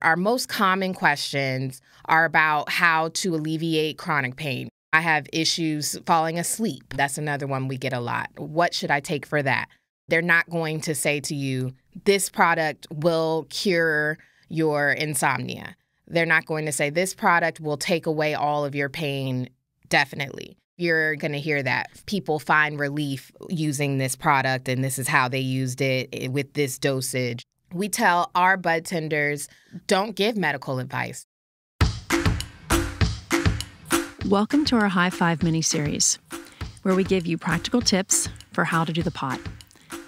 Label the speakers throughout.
Speaker 1: Our most common questions are about how to alleviate chronic pain. I have issues falling asleep. That's another one we get a lot. What should I take for that? They're not going to say to you, this product will cure your insomnia. They're not going to say, this product will take away all of your pain, definitely. You're going to hear that people find relief using this product, and this is how they used it with this dosage. We tell our bud tenders, don't give medical advice.
Speaker 2: Welcome to our High Five mini-series, where we give you practical tips for how to do the pot.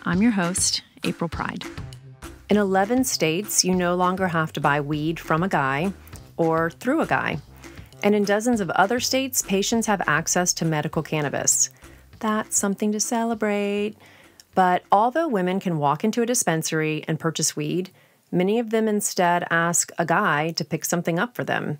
Speaker 2: I'm your host, April Pride.
Speaker 3: In 11 states, you no longer have to buy weed from a guy or through a guy. And in dozens of other states, patients have access to medical cannabis. That's something to celebrate. But although women can walk into a dispensary and purchase weed, many of them instead ask a guy to pick something up for them.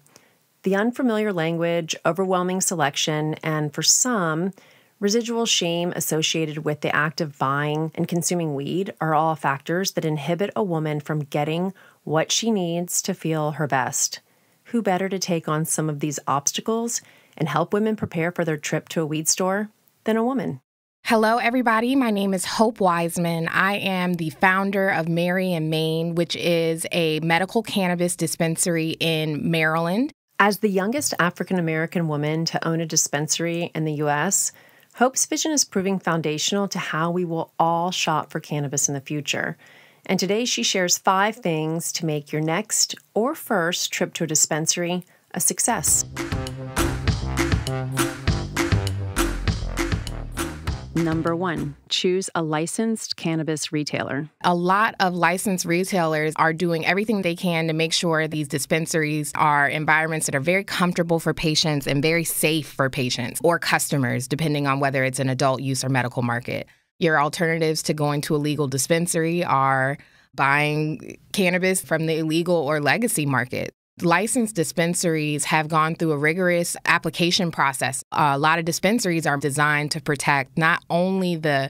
Speaker 3: The unfamiliar language, overwhelming selection, and for some, residual shame associated with the act of buying and consuming weed are all factors that inhibit a woman from getting what she needs to feel her best. Who better to take on some of these obstacles and help women prepare for their trip to a weed store than a woman?
Speaker 1: Hello, everybody. My name is Hope Wiseman. I am the founder of Mary in Maine, which is a medical cannabis dispensary in Maryland.
Speaker 3: As the youngest African-American woman to own a dispensary in the U.S., Hope's vision is proving foundational to how we will all shop for cannabis in the future. And today she shares 5 things to make your next or first trip to a dispensary a success.
Speaker 2: Number 1, choose a licensed cannabis retailer.
Speaker 1: A lot of licensed retailers are doing everything they can to make sure these dispensaries are environments that are very comfortable for patients and very safe for patients or customers, depending on whether it's an adult use or medical market. Your alternatives to going to a legal dispensary are buying cannabis from the illegal or legacy market. Licensed dispensaries have gone through a rigorous application process. A lot of dispensaries are designed to protect not only the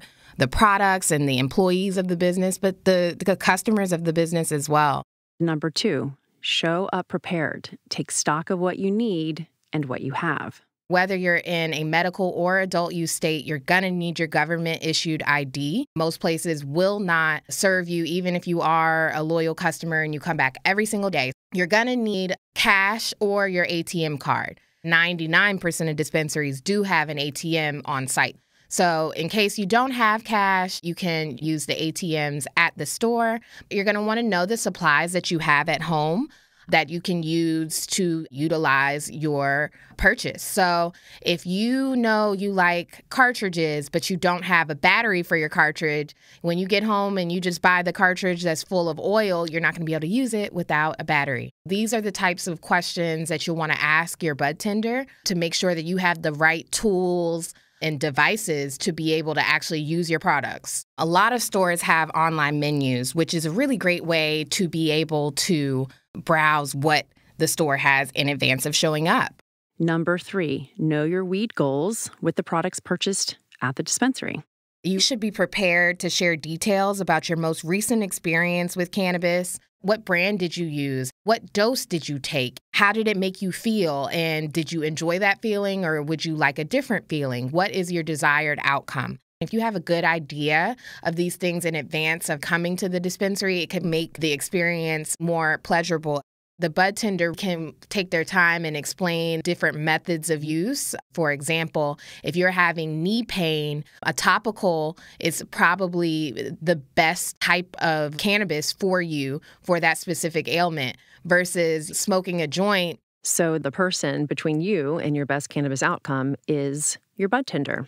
Speaker 1: products and the employees of the business, but the customers of the business as well.
Speaker 2: Number 2, show up prepared. Take stock of what you need and what you have.
Speaker 1: Whether you're in a medical or adult use state, you're going to need your government-issued ID. Most places will not serve you, even if you are a loyal customer and you come back every single day. You're going to need cash or your ATM card. 99% of dispensaries do have an ATM on site. So in case you don't have cash, you can use the ATMs at the store. You're going to want to know the supplies that you have at home that you can use to utilize your purchase. So if you know you like cartridges, but you don't have a battery for your cartridge, when you get home and you just buy the cartridge that's full of oil, you're not going to be able to use it without a battery. These are the types of questions that you'll want to ask your bud tender to make sure that you have the right tools and devices to be able to actually use your products. A lot of stores have online menus, which is a really great way to be able to browse what the store has in advance of showing up.
Speaker 2: Number 3, know your weed goals with the products purchased at the dispensary.
Speaker 1: You should be prepared to share details about your most recent experience with cannabis. What brand did you use? What dose did you take? How did it make you feel? And did you enjoy that feeling, or would you like a different feeling? What is your desired outcome? If you have a good idea of these things in advance of coming to the dispensary, it can make the experience more pleasurable. The bud tender can take their time and explain different methods of use. For example, if you're having knee pain, a topical is probably the best type of cannabis for you for that specific ailment versus smoking a joint.
Speaker 2: So the person between you and your best cannabis outcome is your bud tender.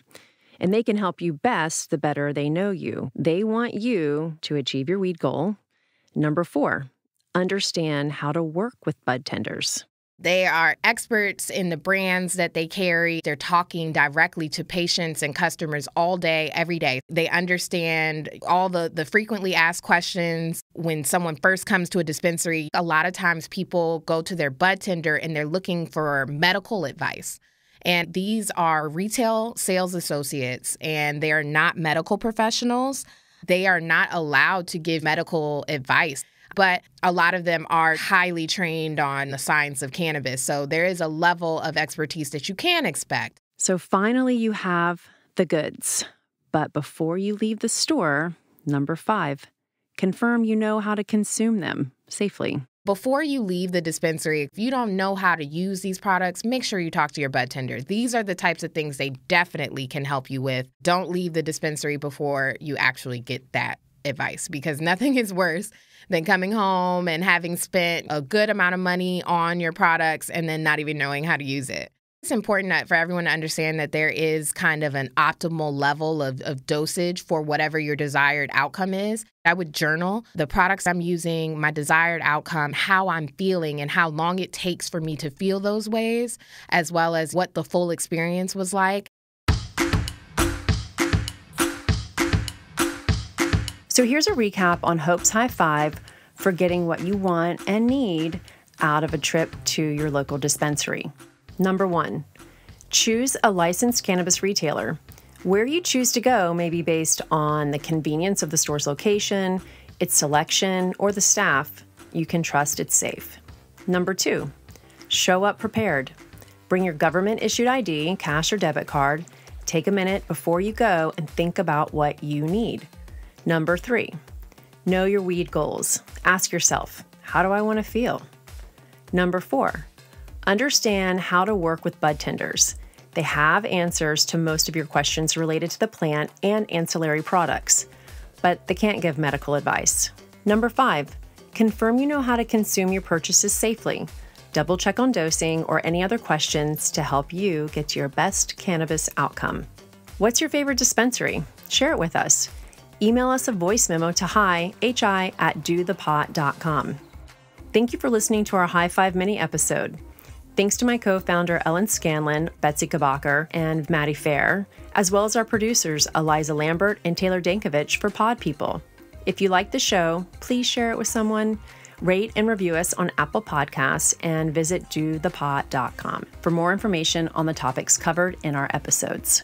Speaker 2: And they can help you best the better they know you. They want you to achieve your weed goal. Number 4, understand how to work with bud tenders.
Speaker 1: They are experts in the brands that they carry. They're talking directly to patients and customers all day, every day. They understand all the frequently asked questions. When someone first comes to a dispensary, a lot of times people go to their bud tender and they're looking for medical advice. And these are retail sales associates, and they are not medical professionals. They are not allowed to give medical advice. but a lot of them are highly trained on the science of cannabis. So there is a level of expertise that you can expect.
Speaker 2: So finally, you have the goods. But before you leave the store, number 5, confirm you know how to consume them safely.
Speaker 1: Before you leave the dispensary, if you don't know how to use these products, make sure you talk to your bud tender. These are the types of things they definitely can help you with. Don't leave the dispensary before you actually get that advice, because nothing is worse than coming home and having spent a good amount of money on your products and then not even knowing how to use it. It's important for everyone to understand that there is kind of an optimal level of dosage for whatever your desired outcome is. I would journal the products I'm using, my desired outcome, how I'm feeling, and how long it takes for me to feel those ways, as well as what the full experience was like.
Speaker 3: So here's a recap on Hope's High 5 for getting what you want and need out of a trip to your local dispensary. Number 1, choose a licensed cannabis retailer. Where you choose to go may be based on the convenience of the store's location, its selection, or the staff. You can trust it's safe. Number 2, show up prepared. Bring your government-issued ID, cash or debit card. Take a minute before you go and think about what you need. Number 3, know your weed goals. Ask yourself, how do I want to feel? Number 4, understand how to work with bud tenders. They have answers to most of your questions related to the plant and ancillary products, but they can't give medical advice. Number 5, confirm you know how to consume your purchases safely. Double check on dosing or any other questions to help you get to your best cannabis outcome. What's your favorite dispensary? Share it with us. Email us a voice memo to hi@dothepot.com. Thank you for listening to our High 5 mini episode. Thanks to my co-founder Ellen Scanlon, Betsy Kabacher, and Maddie Fair, as well as our producers Eliza Lambert and Taylor Dankovich for Pod People. If you like the show, please share it with someone, rate and review us on Apple Podcasts, and visit dothepot.com for more information on the topics covered in our episodes.